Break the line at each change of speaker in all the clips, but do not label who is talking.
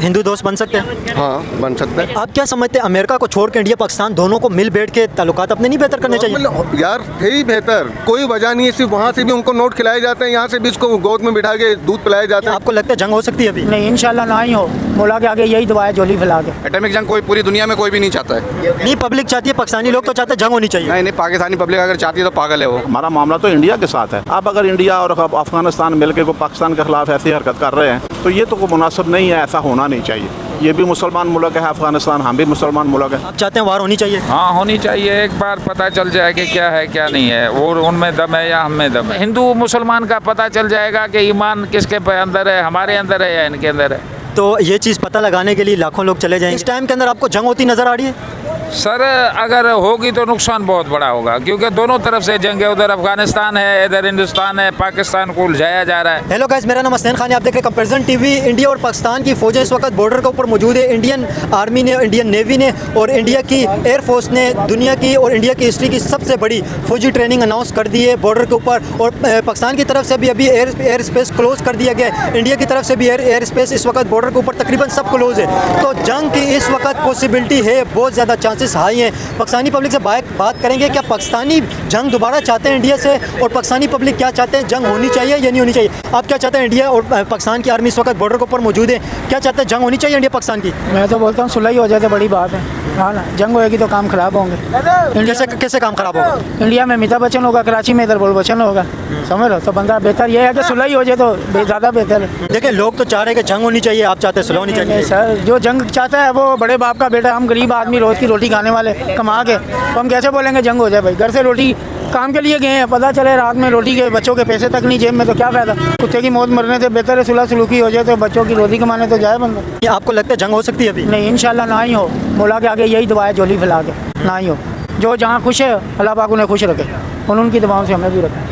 हिंदू दोस्त बन सकते हैं?
हाँ, बन सकता है।
आप क्या समझते हैं अमेरिका को छोड़ के इंडिया पाकिस्तान दोनों को मिल बैठ के ताल्लुकात अपने नहीं बेहतर करने चाहिए?
यार है ही बेहतर, कोई वजह नहीं है। सिर्फ वहाँ से भी उनको नोट खिलाए जाते हैं, यहाँ से भी इसको गोद में बिठा के दूध पिलाए जाते हैं।
आपको लगता है जंग हो सकती है अभी?
नहीं, इंशाल्लाह ना ही हो। मौला के आगे यही दुआ है, झोली फैला के।
एटॉमिक जंग कोई पूरी दुनिया में कोई भी नहीं चाहता है।
नहीं, पब्लिक चाहती है, पाकिस्तानी लोग तो चाहते हैं जंग होनी चाहिए।
नहीं, पाकिस्तानी पब्लिक अगर चाहती है तो पागल है वो।
हमारा मामला तो इंडिया के साथ है। अब अगर इंडिया और अफगानिस्तान मिलकर को पाकिस्तान के खिलाफ ऐसी हरकत कर रहे हैं तो ये तो कोई मुनासिब नहीं है, ऐसा होना नहीं चाहिए। ये भी मुसलमान मुल्क है अफगानिस्तान, हम भी मुसलमान मुल्क है।
आप चाहते हैं वार होनी चाहिए?
हाँ, होनी चाहिए। एक बार पता चल जाए कि क्या है क्या नहीं है, और उनमें दम है या हम में दम है। हिंदू मुसलमान का पता चल जाएगा कि ईमान किसके अंदर है, हमारे अंदर है या इनके अंदर है।
तो ये चीज़ पता लगाने के लिए लाखों लोग चले जाएंगे। इस टाइम के अंदर आपको जंग होती नज़र आ रही है?
सर, अगर होगी तो नुकसान बहुत बड़ा होगा, क्योंकि दोनों तरफ से जंग है। उधर अफगानिस्तान है, इधर हिंदुस्तान है, पाकिस्तान को उलझाया जा रहा है।
हेलो गाइस, मेरा नाम हसनैन खान है, आप देख रहे हैं कंपैरिजन टीवी। इंडिया और पाकिस्तान की फौजें इस वक्त बॉर्डर के ऊपर मौजूद है। इंडियन आर्मी ने, इंडियन नेवी ने और इंडिया की एयरफोर्स ने दुनिया की और इंडिया की हिस्ट्री की सबसे बड़ी फौजी ट्रेनिंग अनाउंस कर दी है बॉर्डर के ऊपर। और पाकिस्तान की तरफ से भी अभी एयर स्पेस क्लोज कर दिया गया है। इंडिया की तरफ से भी एयर स्पेस इस वक्त बॉर्डर के ऊपर तकरीबन सब क्लोज है। तो जंग की इस वक्त पॉसिबिलिटी है, बहुत ज़्यादा चांसेस हाई हैं। पाकिस्तानी पब्लिक से बात करेंगे, क्या पाकिस्तानी जंग दोबारा चाहते हैं इंडिया से, और पाकिस्तानी पब्लिक क्या चाहते हैं, जंग होनी चाहिए या नहीं होनी चाहिए? आप क्या चाहते हैं? इंडिया और पाकिस्तान की आर्मी इस वक्त बॉर्डर के ऊपर मौजूद है, क्या चाहते हैं, जंग होनी चाहिए इंडिया पाकिस्तान की?
मैं तो बोलता हूँ सुलह ही हो जाए तो बड़ी बात है। हाँ ना, जंग होएगी तो काम खराब होंगे।
कैसे काम खराब होगा?
इंडिया में अमिताभ बच्चन होगा, कराची में इधर बोल बच्चन होगा, समझ लो। तो बंदा बेहतर ये है कि सुलह ही हो जाए तो ज़्यादा बेहतर है।
देखिए, लोग तो चाह रहे हैं कि जंग होनी चाहिए, आप चाहते हैं सुलह होनी चाहिए?
सर, जो जंग चाहता है वो बड़े बाप का बेटा, हम गरीब आदमी रोज़ की रोटी खाने वाले कमा के, तो हम कैसे बोलेंगे जंग हो जाए? भाई घर से रोटी काम के लिए गए हैं, पता चले रात में रोटी के बच्चों के पैसे तक नहीं जेब में, तो क्या फ़ायदा? कुत्ते की मौत मरने से बेहतर है सुलह सलूकी हो जाए, तो बच्चों की रोटी कमाने तो जाए बंदा।
आपको लगता है जंग हो सकती है अभी?
नहीं, इंशाल्लाह ना ही हो। मौला के आगे यही दुआ है, झोली फैला के ना ही हो। जो जहाँ खुश है अल्लाह पाक उन्हें खुश रखे, उनकी दुआओं से हमें भी रखें।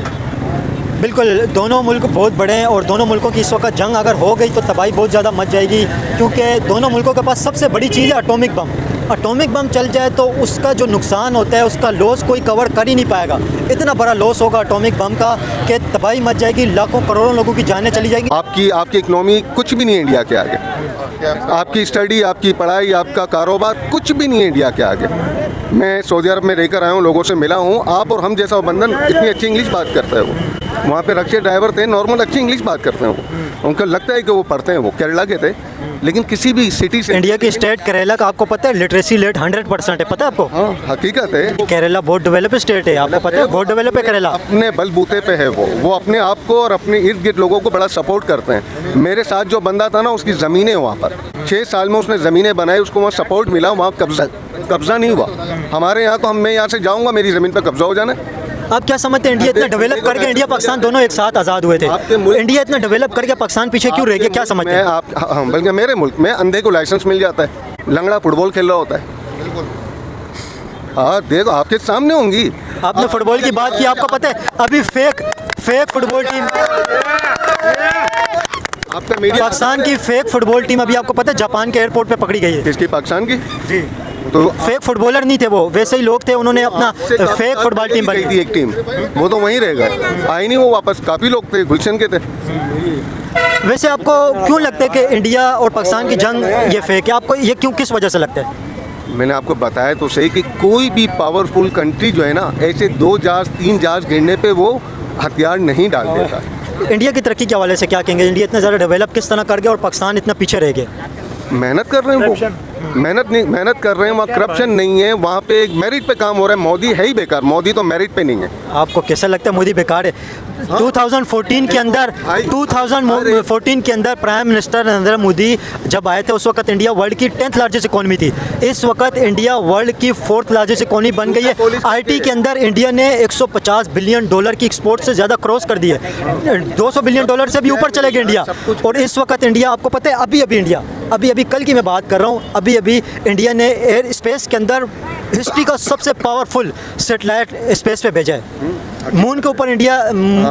बिल्कुल, दोनों मुल्क बहुत बड़े हैं और दोनों मुल्कों की इस वक्त जंग अगर हो गई तो तबाही बहुत ज़्यादा मच जाएगी, क्योंकि दोनों मुल्कों के पास सबसे बड़ी चीज़ है एटॉमिक बम। एटॉमिक बम चल जाए तो उसका जो नुकसान होता है, उसका लॉस कोई कवर कर ही नहीं पाएगा। इतना बड़ा लॉस होगा एटॉमिक बम का कि तबाही मच जाएगी, लाखों करोड़ों लोगों की जानें चली जाएगी।
आपकी इकोनॉमी कुछ भी नहीं है इंडिया के आगे। आपकी स्टडी, आपकी पढ़ाई, आपका कारोबार कुछ भी नहीं है इंडिया के आगे। मैं सऊदी अरब में रहकर आया हूँ, लोगों से मिला हूँ। आप और हम जैसा बंधन इतनी अच्छी इंग्लिश बात करता है वो। वहाँ पे रक्शे ड्राइवर थे, नॉर्मल अच्छी इंग्लिश बात करते हैं वो। उनको लगता है कि वो पढ़ते हैं, वो केरला के थे, लेकिन किसी भी सिटी से।
इंडिया की स्टेट केरला का आपको पता है लिटरेसी रेट 100% है, पता है आपको?
हाँ, हकीकत है।
केरला बहुत डेवलप स्टेट है, आपको पता है? बहुत डेवलप है केरला।
अपने बलबूते पे है वो अपने आप को और अपने इर्द गिर्द लोगों को बड़ा सपोर्ट करते हैं। मेरे साथ जो बंदा था ना, उसकी ज़मीनें वहाँ पर 6 साल में उसने ज़मीनें बनाई, उसको वहाँ सपोर्ट मिला, वहाँ कब्जा नहीं हुआ। हमारे यहाँ तो मैं यहाँ से जाऊँगा, मेरी ज़मीन पर कब्जा हो जाना।
आप क्या समझते हैं, इंडिया इतना डेवलप करके इंडिया पाकिस्तान दोनों एक साथ आज़ाद हुए थे, इंडिया इतना डेवलप करके पाकिस्तान पीछे क्यों रह गया? क्या समझते हैं
आप? हाँ, बल्कि मेरे मुल्क में अंधे को लाइसेंस मिल जाता है, लंगड़ा फुटबॉल खेल रहा होता है। हाँ, देखो आपके सामने होंगी।
आपने फुटबॉल की बात की, आपको पता है अभी फेक फुटबॉल टीम,
आपका मीडिया,
पाकिस्तान की फेक फुटबॉल टीम अभी आपको पता है जापान के एयरपोर्ट पे पकड़ी गई है।
किसकी? पाकिस्तान की
जी।
तो
फेक फुटबॉलर नहीं थे वो, वैसे ही लोग थे, उन्होंने अपना फेक फुटबॉल टीम बनाई
थी एक टीम, वो तो वहीं रह गए, आई नहीं वो वापस। काफ़ी लोग थे, गुलशन के थे।
वैसे आपको क्यों लगता है कि इंडिया और पाकिस्तान की जंग ये फेक है? आपको ये क्यों, किस वजह से लगता है?
मैंने आपको बताया तो सही कि कोई भी पावरफुल कंट्री जो है ना, ऐसे 2 जहाज 3 जहाज गिरने पे वो हथियार नहीं डाल देता।
इंडिया की तरक्की के हवाले से क्या कहेंगे? इंडिया इतना ज़्यादा डेवलप किस तरह कर गया और पाकिस्तान इतना पीछे रह गया?
मेहनत कर रहे हैं वो, मेहनत कर रहे हैं। वहाँ करप्शन नहीं है, वहाँ पे एक मेरिट पे काम हो रहा है। मोदी है ही बेकार, मोदी तो मेरिट पे नहीं है।
आपको कैसा लगता है मोदी बेकार है? 2014 के अंदर प्राइम मिनिस्टर नरेंद्र मोदी जब आए थे, उस वक्त इंडिया वर्ल्ड की 10th लार्जेस्ट इकोनॉमी थी। इस वक्त इंडिया वर्ल्ड की 4th लार्जेस्ट इकोनॉमी बन गई है। आईटी के अंदर इंडिया ने $150 बिलियन की एक्सपोर्ट से ज़्यादा क्रॉस कर दी है। $200 बिलियन से भी ऊपर चले गए इंडिया। और इस वक्त इंडिया, आपको पता है अभी कल की मैं बात कर रहा हूँ, अभी इंडिया ने एयर स्पेस के अंदर हिस्ट्री का सबसे पावरफुल सैटेलाइट स्पेस पे भेजा है। मून के ऊपर इंडिया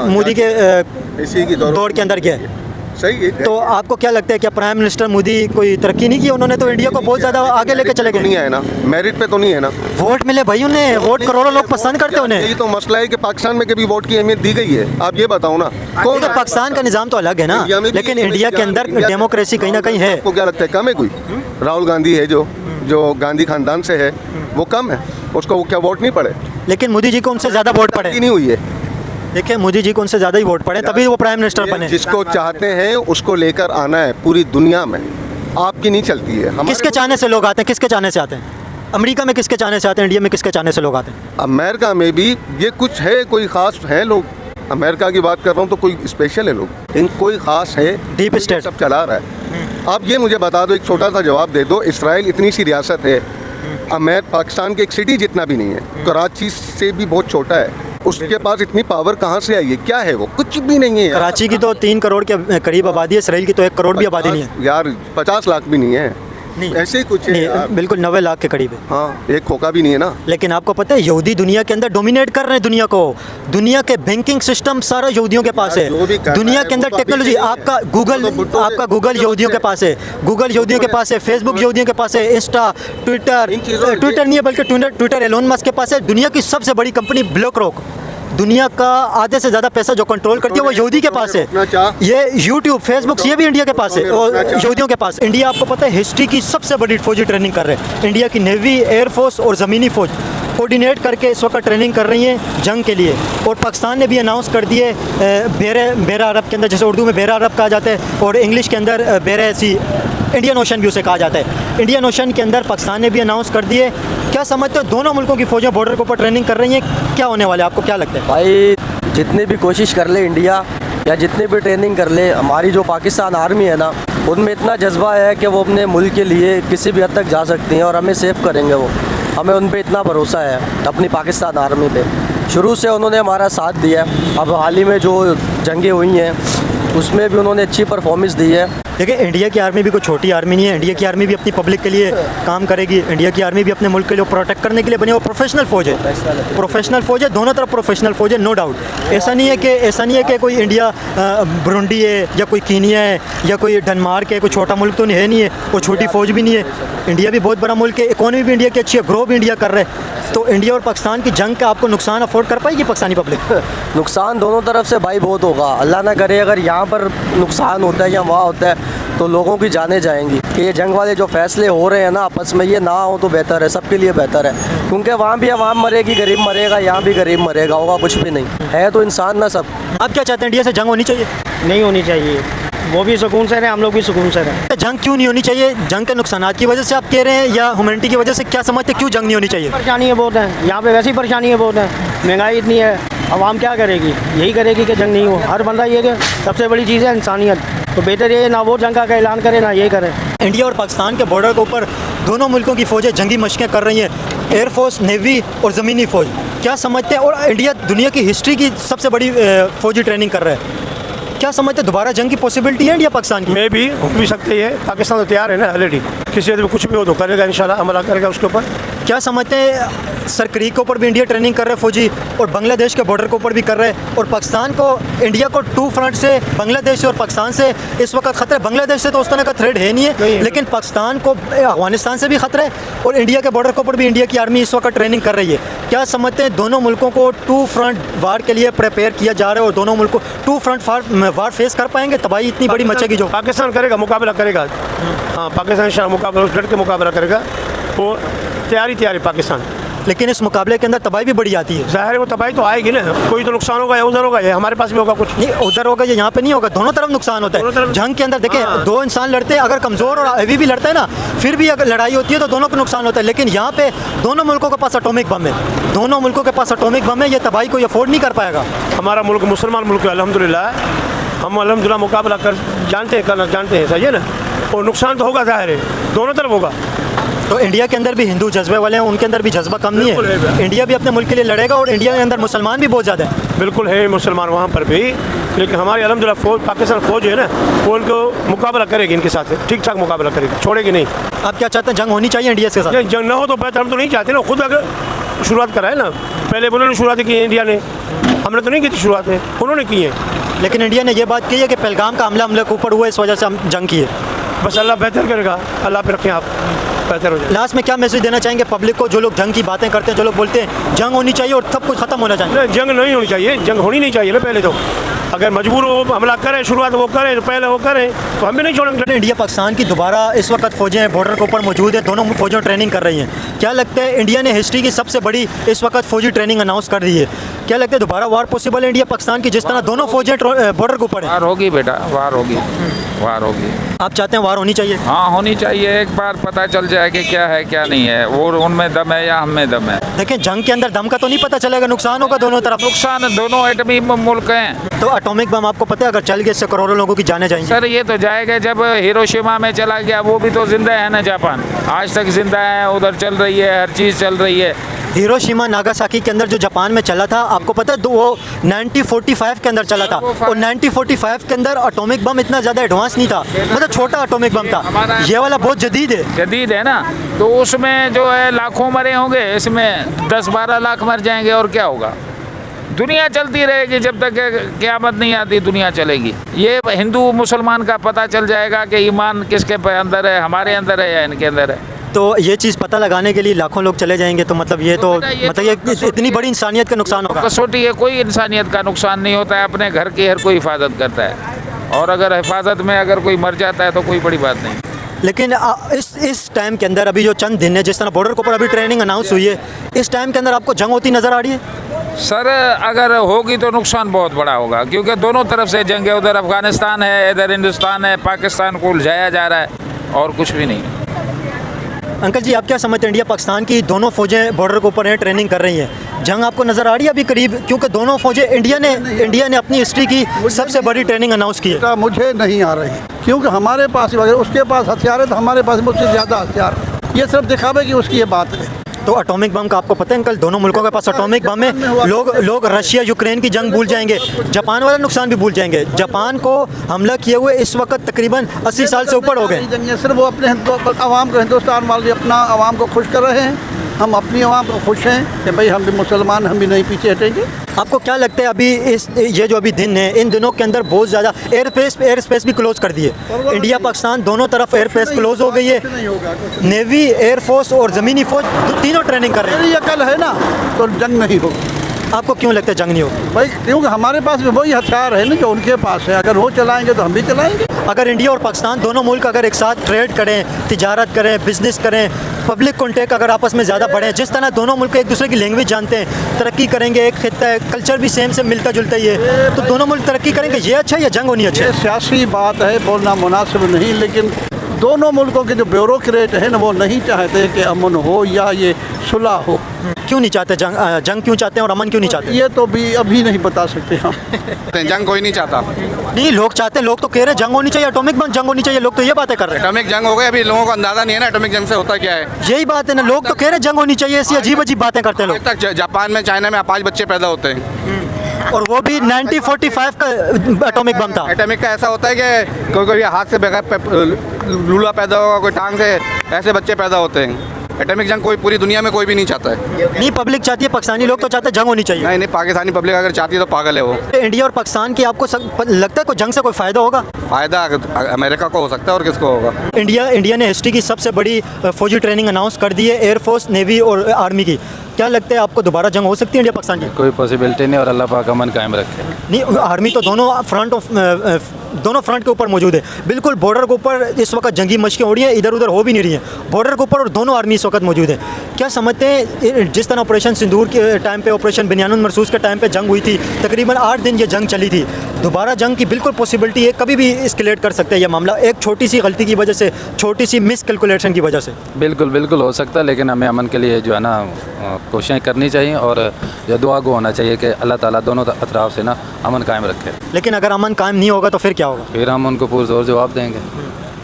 मोदी के दौर के अंदर गया है।
सही है।
तो आपको क्या लगता है, क्या प्राइम मिनिस्टर मोदी कोई तरक्की नहीं की? उन्होंने तो इंडिया को बहुत ज़्यादा आगे लेके चले
नहीं
गए।
है ना, मेरिट पे तो नहीं है ना।
वोट मिले भाई उन्हें, वोट करोड़ों लोग पसंद करते हैं उन्हें।
यही तो मसला है कि पाकिस्तान में कभी वोट की अहमियत दी गई है? आप ये बताओ ना। कौन
देखिए, पाकिस्तान का निज़ाम तो अलग है ना,
इंडिया में भी-
लेकिन इंडिया के अंदर डेमोक्रेसी कहीं ना कहीं है।
आपको क्या लगता है कम है कोई? राहुल गांधी है जो गांधी खानदान से है, वो कम है? उसको क्या वोट नहीं पड़े?
लेकिन मोदी जी को उनसे ज़्यादा वोट पड़े।
नहीं हुई है।
देखिए, मोदी जी को उनसे ज़्यादा ही वोट पड़े, तभी वो प्राइम मिनिस्टर बने।
जिसको चाहते हैं उसको लेकर आना है पूरी दुनिया में, आपकी नहीं चलती है। हमारे
किसके चाहने से लोग आते हैं? किसके चाहने से आते हैं? अमेरिका में किसके चाहने से आते हैं? इंडिया में किसके चाहने से लोग आते हैं?
अमेरिका में भी ये कुछ है, कोई खास है लोग। अमेरिका की बात कर रहा हूँ तो कोई स्पेशल है लोग, लेकिन कोई खास है?
डीप स्टेट
सब चला रहा है। आप ये मुझे बता दो, एक छोटा सा जवाब दे दो। इसराइल इतनी सी रियासत है, पाकिस्तान के एक सिटी जितना भी नहीं है, कराची से भी बहुत छोटा है। उसके पास इतनी पावर कहाँ से आई है? क्या है वो? कुछ भी नहीं है।
कराची की तो 3 करोड़ के करीब आबादी है, इसराइल की तो 1 करोड़ भी आबादी नहीं है।
यार 50 लाख भी नहीं है,
नहीं।
ऐसे ही कुछ है यार।
नहीं, बिल्कुल 90 लाख के करीब है।
हाँ, एक खोखा भी नहीं है ना।
लेकिन आपको पता है, यहूदी दुनिया के अंदर डोमिनेट कर रहे हैं दुनिया को। दुनिया के बैंकिंग सिस्टम सारा यहूदियों के पास
जो भी
है।
कर
दुनिया
रहा है
के अंदर
वो तो
टेक्नोलॉजी,
अभी
आपका
तो
गूगल,
भुट्टो
आपका गूगल यहूदियों के पास है, गूगल यहूदियों के पास है, फेसबुक यहूदियों के पास है, इंस्टा, ट्विटर,
इन चीज़ों
ट्विटर नहीं है बल्कि ट्विटर एलोन मस्क के पास है। दुनिया की सबसे बड़ी कंपनी ब्लैक रॉक, दुनिया का आधे से ज़्यादा पैसा जो कंट्रोल करती है वो यहूदी के पास है। ये यूट्यूब, फेसबुक, ये भी इंडिया के पास है और यहूदियों के पास। इंडिया, आपको पता है, हिस्ट्री की सबसे बड़ी फौजी ट्रेनिंग कर रहे हैं। इंडिया की नेवी, एयरफोर्स और ज़मीनी फ़ौज कोऑर्डिनेट करके इस वक्त ट्रेनिंग कर रही हैं जंग के लिए। और पाकिस्तान ने भी अनाउंस कर दिए बेरा अरब के अंदर, जैसे उर्दू में बेरा अरब कहा जाता है और इंग्लिश के अंदर बेरा सी, इंडियन ओशन भी उसे कहा जाता है। इंडियन ओशन के अंदर पाकिस्तान ने भी अनाउंस कर दिए। क्या समझते हो, दोनों मुल्कों की फ़ौजें बॉर्डर के ऊपर ट्रेनिंग कर रही हैं, क्या होने वाला है? आपको क्या लगता है?
भाई जितनी भी कोशिश कर ले इंडिया या जितनी भी ट्रेनिंग कर ले, हमारी जो पाकिस्तान आर्मी है ना, उनमें इतना जज्बा है कि वो अपने मुल्क के लिए किसी भी हद तक जा सकती हैं और हमें सेव करेंगे। वो हमें उन पे इतना भरोसा है अपनी पाकिस्तान आर्मी पे। शुरू से उन्होंने हमारा साथ दिया है। अब हाल ही में जो जंगें हुई हैं उसमें भी उन्होंने अच्छी परफॉर्मेंस दी है।
देखिए, इंडिया की आर्मी भी कोई छोटी आर्मी नहीं है। इंडिया की आर्मी भी अपनी पब्लिक के लिए काम करेगी। इंडिया की आर्मी भी अपने मुल्क के लिए प्रोटेक्ट करने के लिए बनी और प्रोफेशनल फ़ौज है। प्रोफेशनल फ़ौज है, दोनों तरफ प्रोफेशनल फ़ौज है, नो डाउट। ऐसा नहीं है कि कोई इंडिया बुरुंडी है या कोई कीनिया है या कोई डेनमार्क है, कोई छोटा मुल्क तो नहीं है, कोई छोटी फ़ौज भी नहीं है। इंडिया भी बहुत बड़ा मुल्क है, इकोनॉमी भी इंडिया की अच्छी है, ग्रो भी इंडिया कर रहा है। तो इंडिया और पाकिस्तान की जंग का आपको नुकसान अफोर्ड कर पाएगी पाकिस्तानी पब्लिक?
नुकसान दोनों तरफ से भाई बहुत होगा। अल्लाह ना करे अगर यहाँ पर नुकसान होता है या वहाँ होता है तो लोगों की जानें जाएंगी। कि ये जंग वाले जो फैसले हो रहे हैं ना आपस में, ये ना हो तो बेहतर है, सबके लिए बेहतर है। क्योंकि वहाँ भी आवाम मरेगी, गरीब मरेगा, यहाँ भी गरीब मरेगा, होगा कुछ भी नहीं है। तो इंसान ना सब।
आप क्या चाहते हैं, इंडिया से जंग होनी चाहिए?
नहीं होनी चाहिए, वो भी सुकून से रहे, हम लोग भी सुकून से रहें।
जंग क्यों नहीं होनी चाहिए? जंग के नुकसानात की वजह से आप कह रहे हैं या ह्यूमैनिटी की वजह से? क्या समझते हैं क्यों जंग नहीं होनी चाहिए?
परेशानी है बहुत है यहाँ पे, वैसी परेशानी है बहुत है, महंगाई इतनी है, आवाम क्या करेगी? यही करेगी कि जंग नहीं हो। हर बंदा ये कि सबसे बड़ी चीज़ है इंसानियत, तो बेहतर ये ना वो जंग का ऐलान करे ना ये करे।
इंडिया और पाकिस्तान के बॉर्डर के ऊपर दोनों मुल्कों की फ़ौजें जंगी मशक़ें कर रही हैं, एयरफोर्स, नेवी और ज़मीनी फ़ौज। क्या समझते हैं? और इंडिया दुनिया की हिस्ट्री की सबसे बड़ी फ़ौजी ट्रेनिंग कर रहा है। क्या समझते हैं, दोबारा जंग की पॉसिबिलिटी है इंडिया पाकिस्तान की?
में भी हो भी सकती है। पाकिस्तान तो तैयार है ना ऑलरेडी, किसी भी कुछ भी हो तो करेगा, इंशाल्लाह हमला करेगा उसके ऊपर।
क्या समझते हैं, सर क्रीक के ऊपर भी इंडिया ट्रेनिंग कर रहा है फ़ौजी और बांग्लादेश के बॉर्डर के ऊपर भी कर रहा है, और पाकिस्तान को, इंडिया को 2 फ्रंट से, बांग्लादेश और पाकिस्तान से इस वक्त खतरा है। बांग्लादेश से तो उस तरह का थ्रेड है नहीं है, लेकिन पाकिस्तान को, अफगानिस्तान से भी खतरा है और इंडिया के बॉर्डर के ऊपर भी इंडिया की आर्मी इस वक्त ट्रेनिंग कर रही है। क्या समझते हैं, दोनों मुल्कों को 2 फ्रंट वार के लिए प्रिपेयर किया जा रहा है और दोनों मुल्क 2 फ्रंट वार फेस कर पाएंगे? तबाही इतनी बड़ी मचेगी जो
पाकिस्तान करेगा, मुकाबला करेगा। हाँ, पाकिस्तान इंशाल्लाह मुकाबला डट के मुकाबला करेगा, वो तैयारी पाकिस्तान।
लेकिन इस मुकाबले के अंदर तबाही भी बड़ी आती है।
ज़ाहिर है वो तबाही तो आएगी ना, कोई तो नुकसान होगा या उधर होगा या हमारे पास भी होगा कुछ।
नहीं, उधर होगा या यहाँ पे नहीं होगा, दोनों तरफ नुकसान होता है। जंग के अंदर देखें, 2 इंसान लड़ते हैं, अगर कमज़ोर और हैवी भी लड़ता है ना, फिर भी अगर लड़ाई होती है तो दोनों को नुकसान होता है। लेकिन यहाँ पे दोनों मुल्कों के पास एटॉमिक बम है, दोनों मुल्कों के पास एटॉमिक बम है, ये तबाही को अफोर्ड नहीं कर पाएगा।
हमारा मुल्क मुसलमान मुल्क है अल्हम्दुलिल्लाह, हम अल्हम्दुलिल्लाह मुकाबला जानते हैं, सही है ना। और नुकसान तो होगा, ज़ाहिर है दोनों तरफ होगा।
तो इंडिया के अंदर भी हिंदू जज्बे वाले हैं, उनके अंदर भी जज्बा कम नहीं है। इंडिया भी अपने मुल्क के लिए लड़ेगा और इंडिया के अंदर मुसलमान भी बहुत ज़्यादा है।
बिल्कुल है मुसलमान वहाँ पर भी, लेकिन हमारी अल्हम्दुलिल्लाह फ़ौज, पाकिस्तान फ़ौज है ना, वो उनको मुकाबला करेगी, इनके साथ ठीक ठाक मुकाबला करेगी, छोड़ेगी नहीं।
आप क्या चाहते हैं, जंग होनी चाहिए इंडिया के साथ?
जंग ना हो तो बेहतर, हम तो नहीं चाहते ना, खुद अगर शुरुआत करा है ना, पहले उन्होंने शुरुआत की इंडिया ने, हमने तो नहीं की थी शुरुआत में, उन्होंने की है।
लेकिन इंडिया ने ये बात कही है कि पहलगाम का हमला के ऊपर हुआ, इस वजह से हम जंग की है।
बस अल्लाह बेहतर करेगा, अल्लाह पे रखें आप, बेहतर हो जाए।
लास्ट में क्या मैसेज देना चाहेंगे पब्लिक को, जो लोग जंग की बातें करते हैं, जो लोग बोलते हैं जंग होनी चाहिए और सब कुछ खत्म होना चाहिए?
नहीं, जंग नहीं होनी चाहिए, जंग होनी नहीं चाहिए ना। पहले तो अगर मजबूर हो हमला करें, शुरुआत वो करें, तो पहले वो करें, तो हम भी नहीं छोड़ेंगे।
इंडिया पाकिस्तान की दोबारा इस वक्त फौजें बॉर्डर के ऊपर मौजूद है, दोनों फौजें ट्रेनिंग कर रही हैं। क्या लगता है इंडिया ने हिस्ट्री की सबसे बड़ी इस वक्त फौजी ट्रेनिंग अनाउंस कर दी है? क्या लगता है दोबारा वार पॉसिबल है इंडिया पाकिस्तान की, जिस तरह दोनों फौजें बॉर्डर के ऊपर है?
वार होगी बेटा, वार होगी, वार होगी।
आप चाहते हैं वार होनी चाहिए?
हाँ होनी चाहिए, एक बार पता चल जाए कि क्या है क्या नहीं है, और उनमें दम है या हम में दम है।
देखिए जंग के अंदर दम का तो नहीं पता चलेगा, नुकसान होगा दोनों तरफ।
नुकसान दोनों एटमी मुल्क हैं।
तो एटॉमिक बम आपको पता है अगर चल गए इससे करोड़ों लोगों की जानें जाएंगी?
सर ये तो जाएगा, जब हिरोशिमा में चला गया वो भी तो जिंदा है ना, जापान आज तक जिंदा है, उधर चल रही है, हर चीज़ चल रही है।
हिरोशिमा नागासाकी के अंदर जो जापान में चला था, आपको पता है वो 1945 के अंदर चला था, और 1945 के अंदर एटॉमिक बम इतना ज़्यादा एडवांस नहीं था, मतलब छोटा एटॉमिक बम था। ये वाला बहुत जदीद है,
जदीद है ना, तो उसमें जो है लाखों मरे होंगे, इसमें 10-12 लाख मर जाएंगे, और क्या होगा? दुनिया चलती रहेगी जब तक क़यामत नहीं आती, दुनिया चलेगी। ये हिंदू मुसलमान का पता चल जाएगा कि ईमान किसके अंदर है, हमारे अंदर है या इनके अंदर है।
तो ये चीज़ पता लगाने के लिए लाखों लोग चले जाएंगे, तो मतलब ये तो मतलब ये इतनी बड़ी इंसानियत का नुकसान होगा।
कसौटी है, कोई इंसानियत का नुकसान नहीं होता है, अपने घर की हर कोई हिफाजत करता है, और अगर हिफाजत में अगर कोई मर जाता है तो कोई बड़ी बात नहीं।
लेकिन इस टाइम के अंदर अभी जो चंद दिन है, जिस तरह बॉर्डर के ऊपर अभी ट्रेनिंग अनाउंस हुई है, इस टाइम के अंदर आपको जंग होती नज़र आ रही है?
सर अगर होगी तो नुकसान बहुत बड़ा होगा, क्योंकि दोनों तरफ से जंग है, उधर अफगानिस्तान है, इधर हिंदुस्तान है, पाकिस्तान को उलझाया जा रहा है और कुछ भी नहीं।
अंकल जी आप क्या समझते हैं, इंडिया पाकिस्तान की दोनों फौजें बॉर्डर के ऊपर हैं, ट्रेनिंग कर रही हैं, जंग आपको नज़र आ रही है अभी करीब? क्योंकि दोनों फौजें इंडिया ने अपनी हिस्ट्री की सबसे बड़ी ट्रेनिंग अनाउंस की है।
मुझे नहीं आ रही, क्योंकि हमारे पास अगर उसके पास हथियार है तो हमारे पास मुझसे ज़्यादा हथियार, ये सिर्फ दिखावे की उसकी ये बात है।
तो एटॉमिक बम का आपको पता है अंकल, दोनों मुल्कों के पास एटॉमिक बम है। लोग रशिया यूक्रेन की जंग भूल जाएंगे, जापान वाला नुकसान भी भूल जाएंगे। जापान को हमला किए हुए इस वक्त तकरीबन 80 साल से ऊपर हो गए।
सिर्फ वो अपने आवाम को, हिंदुस्तान वाले अपना आवाम को खुश कर रहे हैं, हम अपनी आवाम को खुश हैं कि भाई हम भी मुसलमान, हम भी नहीं पीछे हटेंगे।
आपको क्या लगता है अभी ये जो अभी दिन है, इन दिनों के अंदर बहुत ज़्यादा एयर स्पेस भी क्लोज कर दिए, इंडिया पाकिस्तान दोनों तरफ एयर स्पेस क्लोज हो गई है, नेवी, एयरफोर्स और ज़मीनी फौज तीनों ट्रेनिंग कर रहे हैं।
ये अकल है ना, तो जंग नहीं होगी।
आपको क्यों लगता है जंग नहीं होगी?
भाई क्योंकि हमारे पास भी वही हथियार है ना जो उनके पास है, अगर वो चलाएंगे तो हम भी चलाएंगे।
अगर इंडिया और पाकिस्तान दोनों मुल्क अगर एक साथ ट्रेड करें, तिजारत करें, बिजनेस करें, पब्लिक कॉन्टेक्ट अगर आपस में ज़्यादा बढ़े, जिस तरह दोनों मुल्क एक दूसरे की लैंग्वेज जानते हैं, तरक्की करेंगे, एक खित्ता है, कल्चर भी सेम मिलता जुलता ही है, तो दोनों मुल्क तरक्की करेंगे, ये अच्छा या जंग होनी अच्छी?
ये सियासी बात है, बोलना मुनासिब नहीं, लेकिन दोनों मुल्कों के जो ब्यूरोक्रेट है ना वो नहीं चाहते कि अमन हो या ये सुलह हो।
क्यों नहीं चाहते जंग क्यों चाहते हैं और अमन क्यों नहीं चाहते?
ये तो भी अभी नहीं बता सकते हम।
जंग कोई नहीं चाहता।
नहीं, लोग चाहते हैं, लोग तो कह रहे हैं जंग होनी चाहिए, एटॉमिक बम जंग होनी चाहिए, लोग तो ये बातें कर रहे हैं।
एटॉमिक जंग हो गई, अभी लोगों को अंदाजा नहीं है ना एटॉमिक जंग से होता क्या है।
यही बात है ना, लोग तो कह रहे हैं जंग होनी चाहिए, ऐसी अजीब अजीब बातें करते हैं लोग।
तक जापान में, चाइना में 5 बच्चे पैदा होते हैं,
और वो भी 1945 का एटॉमिक बम था।
एटॉमिक का ऐसा होता है कि कोई हाथ से बगैर लूला पैदा होगा, कोई टांग से, ऐसे बच्चे पैदा होते हैं। एटॉमिक जंग कोई पूरी दुनिया में कोई भी नहीं चाहता है।
नहीं, पब्लिक चाहती है, पाकिस्तानी लोग तो चाहते हैं जंग होनी चाहिए।
नहीं, पाकिस्तानी पब्लिक अगर चाहती है तो पागल है वो।
इंडिया और पाकिस्तान की आपको लगता है कोई जंग से कोई फ़ायदा होगा?
फ़ायदा अमेरिका को हो सकता है, और किसको होगा?
इंडिया ने हिस्ट्री की सबसे बड़ी फौजी ट्रेनिंग अनाउंस कर दी है, एयरफोर्स, नेवी और आर्मी की। क्या लगता है आपको दोबारा जंग हो सकती है इंडिया पाकिस्तान की?
कोई पॉसिबिलिटी नहीं, और अल्लाह पाक अमन कायम रखे।
नहीं, आर्मी तो दोनों फ्रंट के ऊपर मौजूद है, बिल्कुल बॉर्डर के ऊपर इस वक्त जंगी मशकें हो रही हैं, इधर उधर हो भी नहीं रही हैं, बॉर्डर के ऊपर, और दोनों आर्मी इस वक्त मौजूद है। क्या समझते हैं जिस तरह ऑपरेशन सिंदूर के टाइम पे, ऑपरेशन बिन्यानुल मरसूस के टाइम पे जंग हुई थी, तकरीबन 8 दिन ये जंग चली थी, दोबारा जंग की बिल्कुल पॉसिबिलिटी है, कभी भी एस्केलेट कर सकता है यह मामला, एक छोटी सी गलती की वजह से, छोटी सी मिस कैलकुलेशन की वजह से?
बिल्कुल हो सकता है, लेकिन हमें अमन के लिए जो है ना कोशिशें करनी चाहिए, और जो दुआ गो होना चाहिए कि अल्लाह ताला दोनों अतराफ से ना अमन कायम रखे। लेकिन
अगर अमन कायम नहीं होगा तो फिर क्या होगा?
फिर हम उनको पुरजोर जवाब देंगे।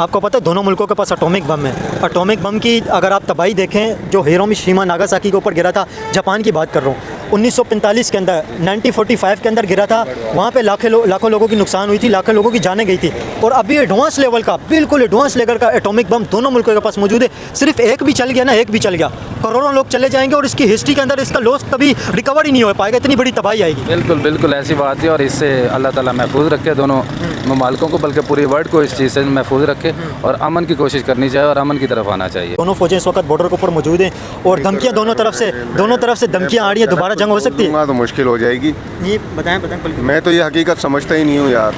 आपको पता है दोनों मुल्कों के पास एटॉमिक बम है, एटॉमिक बम की अगर आप तबाही देखें, जो हिरोशिमा नागासाकी के ऊपर गिरा था, जापान की बात कर रहा हूँ, 1945 के अंदर 1945 के अंदर गिरा था, वहाँ पे लाखों लोगों की नुकसान हुई थी, लाखों लोगों की जानें गई थी। और अभी एडवांस लेवल का, बिल्कुल एडवांस लेवल का एटॉमिक बम दोनों मुल्कों के पास मौजूद है। सिर्फ एक भी चल गया ना, एक भी चल गया, करोड़ों लोग चले जाएंगे और इसकी हिस्ट्री के अंदर इसका लॉस कभी रिकवर ही नहीं हो पाएगा, इतनी बड़ी तबाही आएगी।
बिल्कुल बिल्कुल ऐसी बात है, और इससे अल्लाह ताला महफूज रखे दोनों ममालिकों को, बल्कि पूरी वर्ल्ड को इस चीज़ से महफूज रखे, और अमन की कोशिश करनी चाहिए और अमन की तरफ आना चाहिए।
दोनों फौजें इस वक्त बॉर्डर के ऊपर मौजूद हैं और धमकियां दोनों तरफ से धमकियां आ रही है। दोबारा जंग हो सकती है?
तो मुश्किल हो जाएगी।
ये बताएं।
मैं तो ये हकीकत समझता ही नहीं हूँ यार।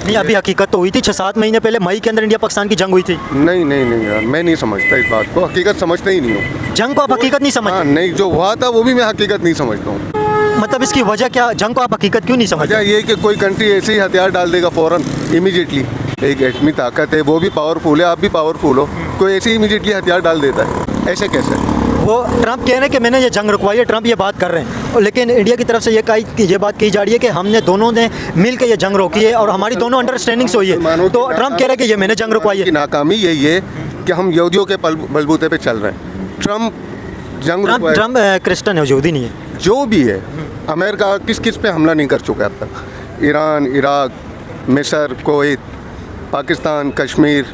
नहीं, अभी हकीकत तो हुई थी 6-7 महीने पहले, मई के अंदर इंडिया पाकिस्तान की जंग हुई थी।
नहीं यार, मैं नहीं समझता इस बात को, हकीकत समझता ही नहीं हूँ।
जंग को आप हकीकत नहीं समझते?
हाँ, नहीं, जो हुआ था वो भी मैं हकीकत नहीं समझता हूँ।
मतलब इसकी वजह क्या, जंग को आप हकीकत क्यों नहीं समझते?
वजह ये कि कोई कंट्री ऐसे ही हथियार डाल देगा फ़ौरन, इमीडिएटली। एक एटमी ताकत है, वो भी पावरफुल है, आप भी पावरफुल हो, कोई ऐसे ही इमीडिएटली हथियार डाल देता है, ऐसे कैसे?
वो ट्रंप कह रहे हैं कि मैंने ये जंग रुकवाई है, ट्रंप ये बात कर रहे हैं, और लेकिन इंडिया की तरफ से ये बात कही जा रही है कि हमने दोनों ने मिल के ये जंग रोकी है और हमारी दोनों अंडरस्टैंडिंग से हुई है। तो ट्रंप कह रहे हैं कि ये मैंने जंग रुकवाई है।
नाकामी यही है कि हम यहूदियों के बलबूते पे चल रहे हैं। ट्रंप क्रिश्चियन है, यहूदी नहीं है। जो भी है, अमेरिका किस पे हमला नहीं कर चुका अब तक? ईरान, इराक, मिस्र, कुवैत, पाकिस्तान, कश्मीर,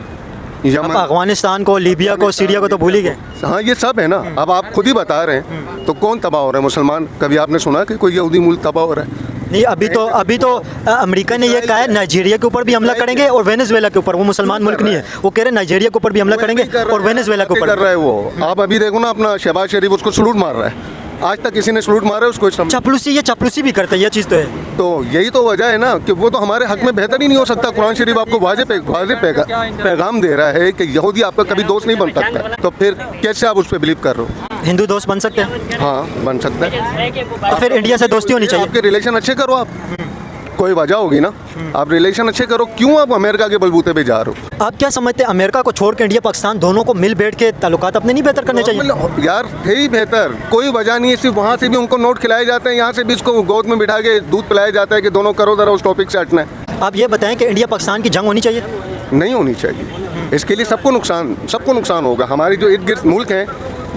यमन,
अफगानिस्तान को, लीबिया को, सीरिया को तो भूल ही गए।
हाँ, ये सब है ना। अब आप खुद ही बता रहे हैं, तो कौन तबाह हो रहा है? मुसलमान? कभी आपने सुना कि कोई यहूदी मुल्क तबाह हो रहा है?
नहीं, अभी तो अमेरिका ने ये कहा है नाइजीरिया के ऊपर भी हमला करेंगे और वेनेजुएला के ऊपर। वो मुसलमान मुल्क नहीं है, वो कह रहे हैं नाइजीरिया के ऊपर भी हमला करेंगे और वेनेजुएला के ऊपर
कर रहा है वो। आप अभी देखो ना, अपना शहबाज शरीफ उसको सलूट मार रहा है। आज तक किसी ने सलूट मारा है उसको?
चापलूसी भी करता है, ये चीज़ तो है।
तो यही तो वजह है ना कि वो तो हमारे हक में बेहतर ही नहीं हो सकता। कुरान शरीफ आपको वाज़े पैगाम दे रहा है कि यहूदी आपका कभी दोस्त नहीं बन सकता, तो फिर कैसे आप उस पर बिलीव कर रहे हो?
हिंदू दोस्त बन सकते हैं?
हाँ, बन सकता है।
तो फिर इंडिया से दोस्ती होनी चाहिए।
आपके रिलेशन अच्छे करो, आप कोई वजह होगी ना, आप रिलेशन अच्छे करो। क्यों आप अमेरिका के बलबूते पे जा रहे हो?
आप क्या समझते हैं, अमेरिका को छोड़ के इंडिया पाकिस्तान दोनों को मिल बैठ के ताल्लुकात अपने नहीं बेहतर करने चाहिए?
यार थे ही बेहतर, कोई वजह नहीं है। सिर्फ वहाँ से भी उनको नोट खिलाए जाते हैं, यहाँ से भी इसको गोद में बिठा के दूध पिलाया जाता है कि दोनों करो जरा उस टॉपिक से हटना है।
आप ये बताएं कि इंडिया पाकिस्तान की जंग होनी चाहिए?
नहीं होनी चाहिए। इसके लिए सबको नुकसान होगा। हमारे जो इर्द गिर्द मुल्क हैं,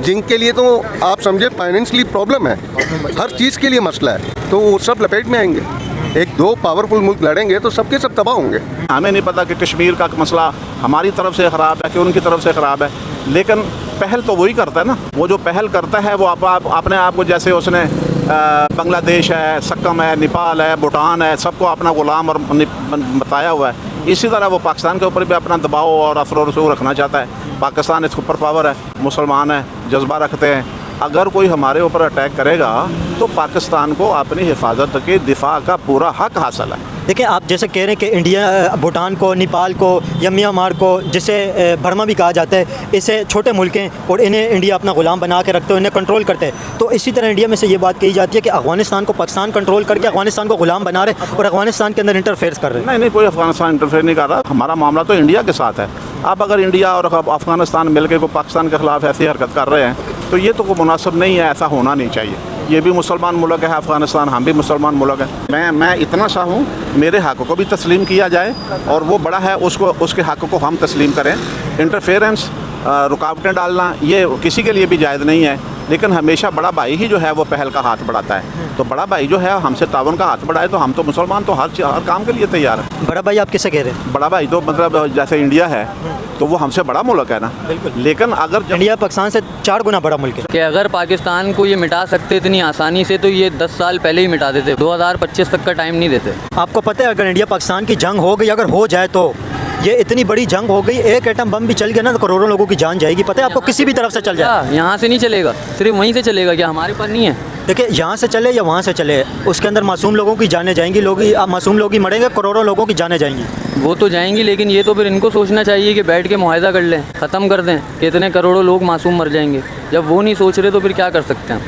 जिनके लिए तो आप समझे फाइनेंशियली प्रॉब्लम है, हर चीज़ के लिए मसला है, तो वो सब लपेट में आएंगे। एक दो पावरफुल मुल्क लड़ेंगे तो सबके सब तबाह होंगे।
हमें नहीं पता कि कश्मीर का मसला हमारी तरफ से ख़राब है कि उनकी तरफ से ख़राब है, लेकिन पहल तो वही करता है ना। वो जो पहल करता है वो अपने आप को, जैसे उसने बांग्लादेश है, सक्कम है, नेपाल है, भूटान है, सबको अपना गुलाम और बताया हुआ है। इसी तरह वो पाकिस्तान के ऊपर भी अपना दबाव और असर और रसूख रखना चाहता है। पाकिस्तान एक सुपर पावर है, मुसलमान है, जज्बा रखते हैं। अगर कोई हमारे ऊपर अटैक करेगा तो पाकिस्तान को अपनी हिफाजत के दिफा का पूरा हक हासिल है।
देखिए, आप जैसे कह रहे हैं कि इंडिया भूटान को, नेपाल को या म्यांमार को, जिसे बर्मा भी कहा जाता है, इसे छोटे मुल्क हैं और इन्हें इंडिया अपना गुलाम बना के रखते हैं, इन्हें कंट्रोल करते हैं। तो इसी तरह इंडिया में से ये बात कही जाती है कि अफगानिस्तान को पाकिस्तान कंट्रोल करके अफगानिस्तान को गुलाम बना रहे और अफगानिस्तान के अंदर इंटरफेयर कर रहे हैं।
नहीं, कोई अफगानिस्तान इंटरफेयर नहीं कर रहा। हमारा मामला तो इंडिया के साथ है। अब अगर इंडिया और अफगानिस्तान मिलकर को पाकिस्तान के ख़िलाफ़ ऐसी हरकत कर रहे हैं तो ये तो कोई मुनासिब नहीं है, ऐसा होना नहीं चाहिए। ये भी मुसलमान मुल्क है अफ़गानिस्तान, हम भी मुसलमान मुल्क है। मैं इतना सा हूँ, मेरे हक़ को भी तस्लीम किया जाए और वो बड़ा है, उसके हक़ को हम तस्लीम करें। इंटरफेरेंस, रुकावटें डालना ये किसी के लिए भी जायज़ नहीं है, लेकिन हमेशा बड़ा भाई ही जो है वो पहल का हाथ बढ़ाता है। तो बड़ा भाई जो है हमसे तावन का हाथ बढ़ाए तो हम तो मुसलमान तो हर काम के लिए तैयार है।
बड़ा भाई आप किसे कह रहे हैं?
बड़ा भाई तो मतलब जैसे इंडिया है तो वो हमसे बड़ा मुल्क है ना। लेकिन अगर
इंडिया पाकिस्तान से 4 गुना बड़ा मुल्क है
कि अगर पाकिस्तान को ये मिटा सकते इतनी आसानी से तो ये 10 साल पहले ही मिटा देते, 2025 तक का टाइम नहीं देते।
आपको पता है अगर इंडिया पाकिस्तान की जंग हो गई, अगर हो जाए तो ये इतनी बड़ी जंग हो गई, एक एटम बम भी चल गया ना तो करोड़ों लोगों की जान जाएगी। पता है आपको, किसी भी तरफ से चल जाए।
यहाँ से नहीं चलेगा, सिर्फ वहीं से चलेगा। क्या हमारे पास नहीं है?
देखिए, यहाँ से चले या वहाँ से चले, उसके अंदर मासूम लोगों की जानें जाएंगी, मासूम लोग ही मरेंगे, करोड़ों लोगों की जानें जाएंगी।
वो तो जाएंगी, लेकिन ये तो फिर इनको सोचना चाहिए कि बैठ के मुआहदा कर लें, ख़त्म कर दें कि इतने करोड़ों लोग मासूम मर जाएंगे। जब वो नहीं सोच रहे तो फिर क्या कर सकते हैं?